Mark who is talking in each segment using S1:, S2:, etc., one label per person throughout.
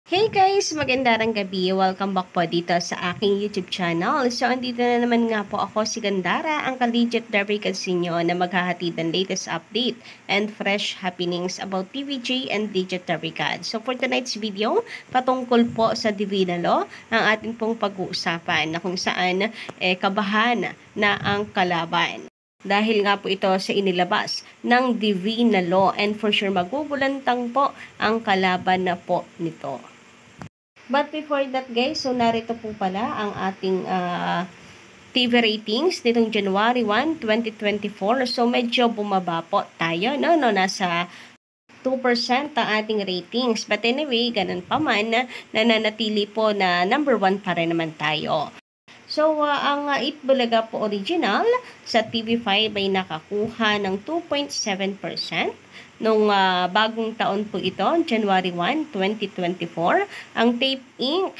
S1: Hey guys! Magandang gabi. Welcome back po dito sa aking YouTube channel. So, andito na naman nga po ako si Gandara, ang ka-legit Derby Casino na maghahatid ng latest update and fresh happenings about TVJ and Legit Derby God. So, for tonight's video, patungkol po sa Divina Law, ang ating pong pag-uusapan na kung saan kabahan na ang kalaban. Dahil nga po ito sa inilabas ng Divina Law and for sure magugulantang po ang kalaban na po nito. But before that guys, so narito po pala ang ating TV ratings nitong January 1, 2024. So medyo bumaba po tayo, no? Nasa 2% ang ating ratings. But anyway, ganun pa man, nananatili po na number 1 pa rin naman tayo. So, ang Eat Bulaga po original sa TV5 ay nakakuha ng 2.7%. Nung bagong taon po ito, January 1, 2024, ang Tape Inc.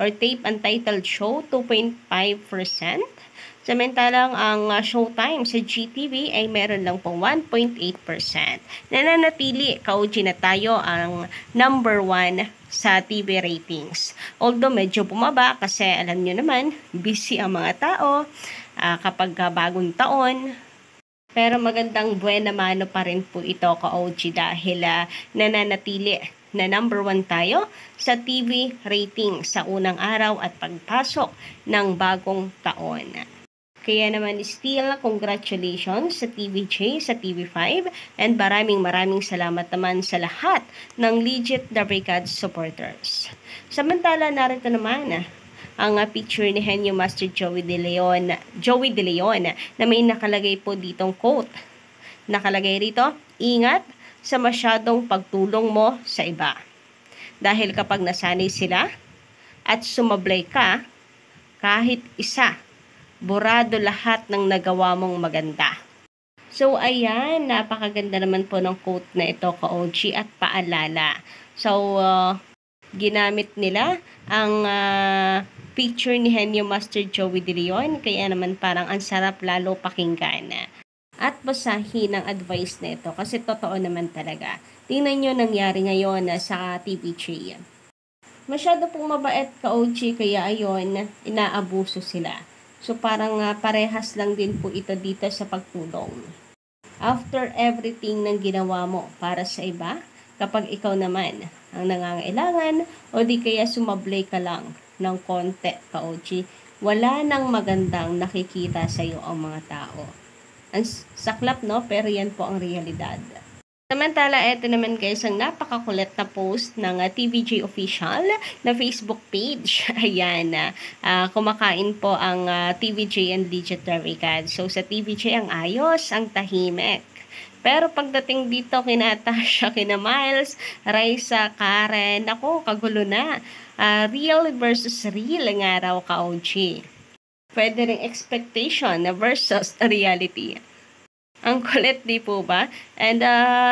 S1: or Tape Untitled Show, 2.5%. Samantalang ang showtime sa GTV ay meron lang po 1.8%. Nananatili, kauji na tayo ang number 1 sa TV ratings. Although medyo bumaba kasi alam nyo naman, busy ang mga tao kapag bagong taon. Pero magandang buena mano pa rin po ito ka-OG dahil nananatili na number 1 tayo sa TV rating sa unang araw at pagpasok ng bagong taon. Kaya naman still, congratulations sa TVJ, sa TV5, and maraming salamat naman sa lahat ng Legit Derby God supporters. Samantala, narito naman ang picture ni Henyo Master Joey De Leon na may nakalagay po ditong quote. Nakalagay rito, ingat sa masyadong pagtulong mo sa iba. Dahil kapag nasanay sila at sumablay ka, kahit isa, burado lahat ng nagawa mong maganda. So, ayan, napakaganda naman po ng quote na ito, ka-OG, at paalala. So, ginamit nila ang picture ni Henyo Master Joey De Leon, kaya naman parang ang sarap lalo pakinggan. At basahin ang advice na ito kasi totoo naman talaga. Tingnan nyo nangyari ngayon sa TVJ. Masyado pong mabait ka-OG, kaya ayon, inaabuso sila. So parang parehas lang din po ito dito sa pagtulong. After everything ng ginawa mo para sa iba, kapag ikaw naman ang nangangailangan o di kaya sumablay ka lang ng konti ka-OG, wala nang magandang nakikita sa iyo ang mga tao. Ang saklap, no? Pero yan po ang realidad. Samantala, eto naman guys, ang napakakulit na post ng TVJ Official na Facebook page. Ayan, kumakain po ang TVJ and Legit Derby God. So, sa TVJ ang ayos, ang tahimik. Pero pagdating dito kina Tasha, kina Miles, Raisa, Karen, ako, kagulo na. Real versus real ang araw ka-OG. Pwede ring expectation versus reality. Ang kulit, di po ba? And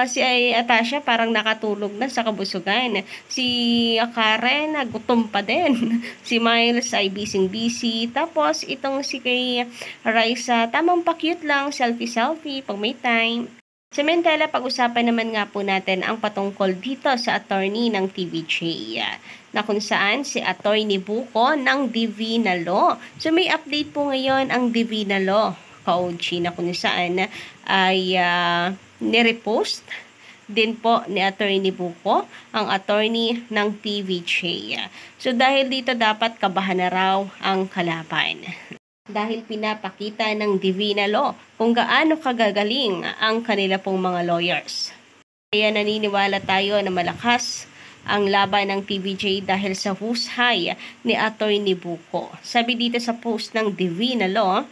S1: si Atasha parang nakatulog na sa kabusugan. Si Karen gutom pa din. Si Miles ay busy. Tapos itong si kay Raisa, tamang pa-cute lang, selfie pag may time. Samantala, pag-usapan naman nga po natin ang patungkol dito sa attorney ng TVJ na kung saan si Attorney Buko ng Divina Law. So may update po ngayon ang Divina Law ka-OG na kung saan ay nirepost din po ni Attorney Buko, ang attorney ng TVJ. So dahil dito dapat kabahan na raw ang kalaban. Dahil pinapakita ng Divina Law kung gaano kagagaling ang kanila pong mga lawyers. Kaya naniniwala tayo na malakas ang laban ng TVJ dahil sa husay ni Attorney Buko. Sabi dito sa post ng Divina Law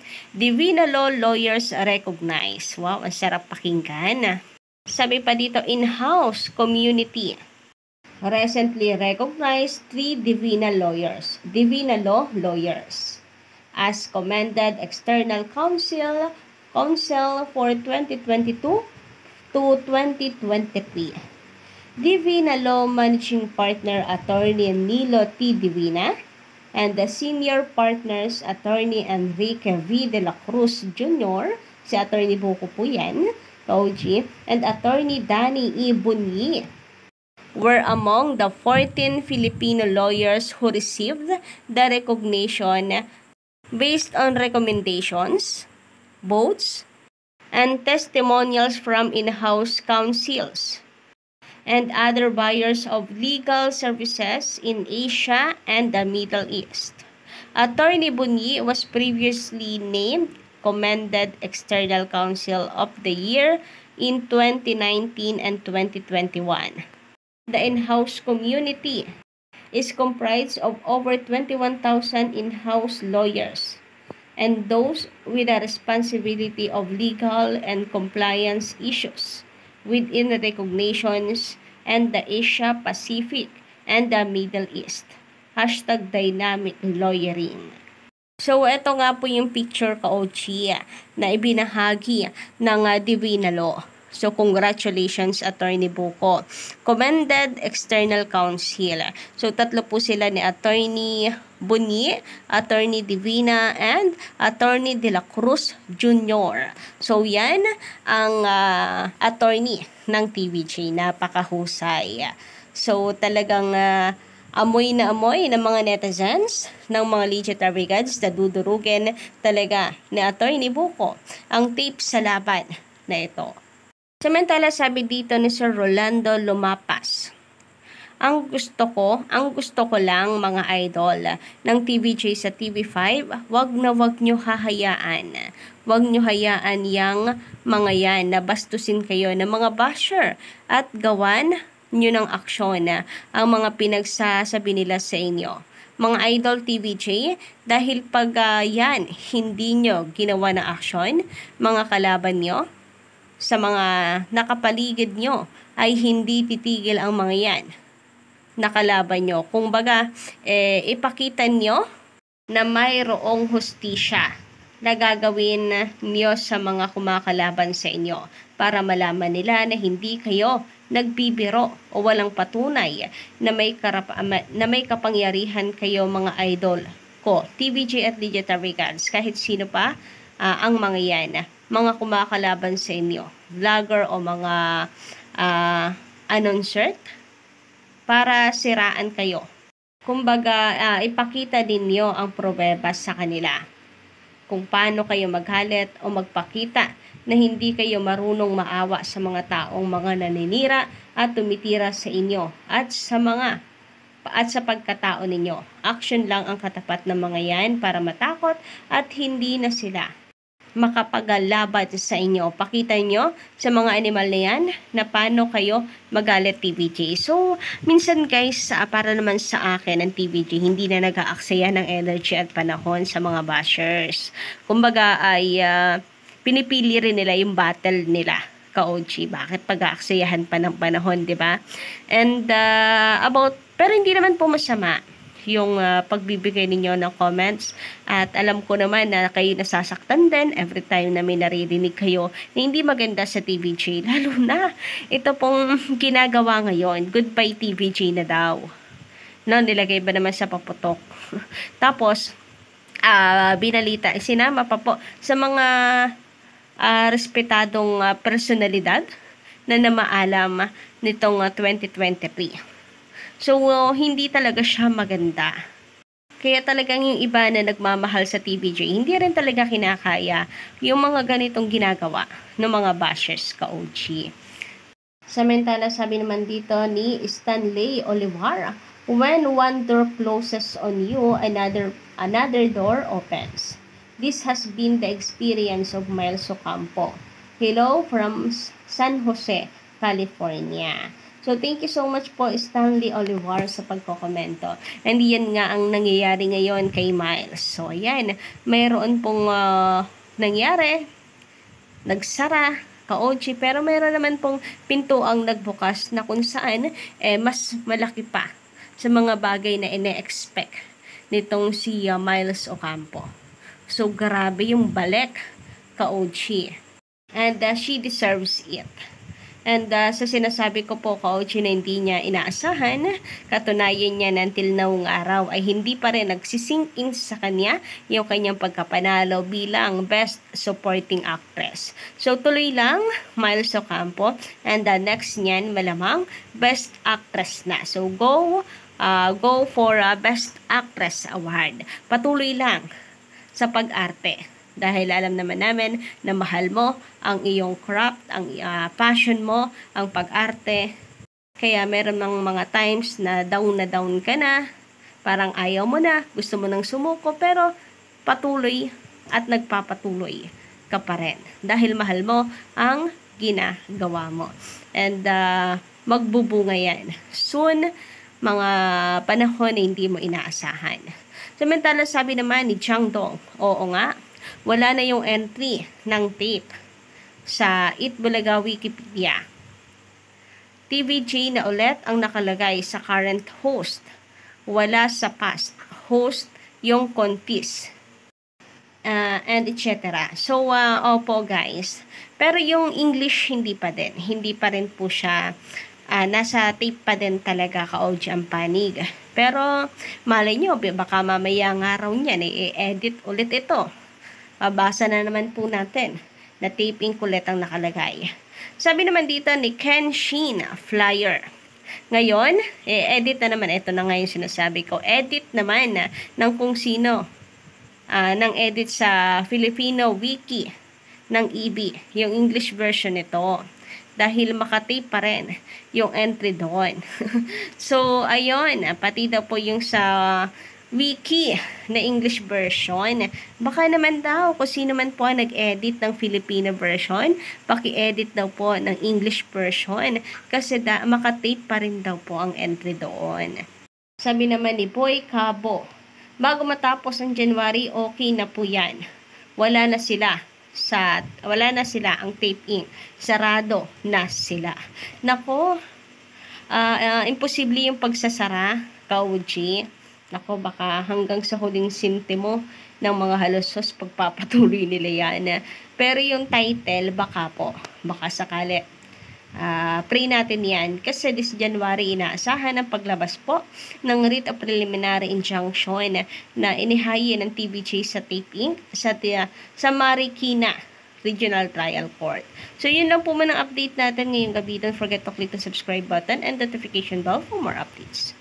S1: lawyers recognize. Wow, ang sarap pakinggan. Sabi pa dito, in-house community recently recognized 3 Divina Law lawyers as commended external counsel for 2022 to 2023. Divina Law Managing Partner Attorney Nilo T. Divina and the Senior Partners Attorney Enrique V. De La Cruz Jr., si Attorney Buko po yan, OG, and Attorney Danny E. Bunyi were among the 14 Filipino lawyers who received the recognition based on recommendations, votes, and testimonials from in-house counsels and other buyers of legal services in Asia and the Middle East. Attorney Bunyi was previously named Commended External Counsel of the Year in 2019 and 2021. The in-house community is comprised of over 21,000 in-house lawyers and those with a responsibility of legal and compliance issues within the recognitions and the Asia Pacific and the Middle East. #dynamic lawyering. So, ito nga po yung picture ka-Ochi na ibinahagi ng Divina Law. So, congratulations, Attorney Buko. Commended External Counsel. So, tatlo po sila ni Attorney Bunyi, Attorney Divina, and Attorney De La Cruz Jr. So, yan ang attorney ng TVJ. Napakahusay. So, talagang amoy na amoy ng mga netizens, ng mga legit brigads na dudurugin talaga ni Attorney Buko ang tape sa laban na ito. Samantala, sabi dito ni Sir Rolando Lumapas, ang gusto ko lang mga idol ng TVJ sa TV5, wag nyo hahayaan. Wag nyo hayaan yang mga yan na bastusin kayo ng mga basher at gawan nyo ng aksyon ang mga pinagsasabi nila sa inyo. Mga idol TVJ, dahil pag yan hindi nyo ginawa ng aksyon, mga kalaban nyo, sa mga nakapaligid nyo ay hindi titigil ang mga yan nakalaban nyo. Kung baga, ipakita nyo na mayroong hustisya na gagawin nyo sa mga kumakalaban sa inyo para malaman nila na hindi kayo nagbibiro o walang patunay na may kapangyarihan kayo mga idol ko. TVJ at Digital Regards, kahit sino pa ang mga yan, mga kumakalaban sa inyo, vlogger o mga announcer, para siraan kayo. Kumbaga, ipakita ninyo ang pruwebas sa kanila kung paano kayo maghalit o magpakita na hindi kayo marunong maawa sa mga taong mga naninira at tumitira sa inyo at sa pagkatao ninyo. Action lang ang katapat ng mga yan para matakot at hindi na sila makapaglaban sa inyo. Pakita nyo sa mga animal na yan na paano kayo magalit TVJ. So, minsan guys, para naman sa akin ang TVJ, hindi na nag-aaksaya ng energy at panahon sa mga bashers. Kumbaga ay pinipili rin nila yung battle nila ka-OG. Bakit pag-aaksayahan pa ng panahon, di ba? And pero hindi naman po masama yung pagbibigay ninyo ng comments, at alam ko naman na kayo nasasaktan din every time na may naririnig kayo na hindi maganda sa TVJ, lalo na ito pong ginagawa ngayon, goodbye TVJ na daw, no, nilagay ba naman sa paputok. Tapos binalita, sinama pa po sa mga respetadong personalidad na namaalam nitong 2023. So, hindi talaga siya maganda. Kaya talagang yung iba na nagmamahal sa TVJ, hindi rin talaga kinakaya yung mga ganitong ginagawa ng mga bashers ka-OG. Samantala, sabi naman dito ni Stanley Olivar, when one door closes on you, another door opens. This has been the experience of Miles Ocampo. Hello from San Jose, California. So, thank you so much po, Stanley Olivar, sa pagkokomento. And yan nga ang nangyayari ngayon kay Miles. So, ayan, mayroon pong nangyari, nagsara, ka-OG, pero mayroon naman pong pinto ang nagbukas na kung saan mas malaki pa sa mga bagay na ine-expect nitong si Miles Ocampo. So, grabe yung balik, ka-OG. And she deserves it. And sa sinasabi ko po, Ka-OG, na hindi niya inaasahan, katunayan niya na until noong araw ay hindi pa rin nagsisink in sa kanya yung kanyang pagkapanalo bilang Best Supporting Actress. So tuloy lang, Miles Ocampo, and next niyan malamang Best Actress na. So go for Best Actress Award. Patuloy lang sa pag-arte. Dahil alam naman namin na mahal mo ang iyong craft, ang passion mo, ang pag-arte. Kaya meron ng mga times na down ka na, parang ayaw mo na, gusto mo nang sumuko, pero patuloy at nagpapatuloy ka pa rin. Dahil mahal mo ang ginagawa mo. And magbubunga yan. Soon, mga panahon na hindi mo inaasahan. Samantala, sabi naman ni Chang Dong, oo nga, wala na yung entry ng tape sa Itbulaga Wikipedia. TVJ na ulit ang nakalagay sa current host. Wala sa past host yung confis. And etc. So, opo guys. Pero yung English hindi pa din. Hindi pa rin po siya nasa tape pa din talaga, Ka-OG, ang panig. Pero malay nyo, baka mamaya nga raw niyan i-edit ulit ito. Mabasa na naman po natin na taping kulit ang nakalagay. Sabi naman dito ni Ken Shin Flyer. Ngayon, edit na naman. Ito na nga yung sinasabi ko. Edit naman ng kung sino. Ng edit sa Filipino Wiki ng EB. Yung English version nito. Dahil makatape pa rin yung entry doon. So, ayun. Pati daw po yung sa Wiki na English version. Baka naman daw kung sino man po nag-edit ng Filipino version, paki-edit daw po ng English version kasi makatape pa rin daw po ang entry doon. Sabi naman ni Boy Cabo, bago matapos ang January, okay na po yan. Wala na sila ang tape ink. Sarado na sila. Nako, imposible yung pagsasara, Ka-OG. Nako, baka hanggang sa huling sintimo ng mga halosos pagpapatuloy nila yan. Pero yung title, baka sakali. Pray natin yan kasi this January inaasahan ang paglabas po ng writ of preliminary injunction na inihayin ng TVJ sa taping sa Marikina Regional Trial Court. So yun lang po man ang update natin ngayong gabi. Don't forget to click the subscribe button and notification bell for more updates.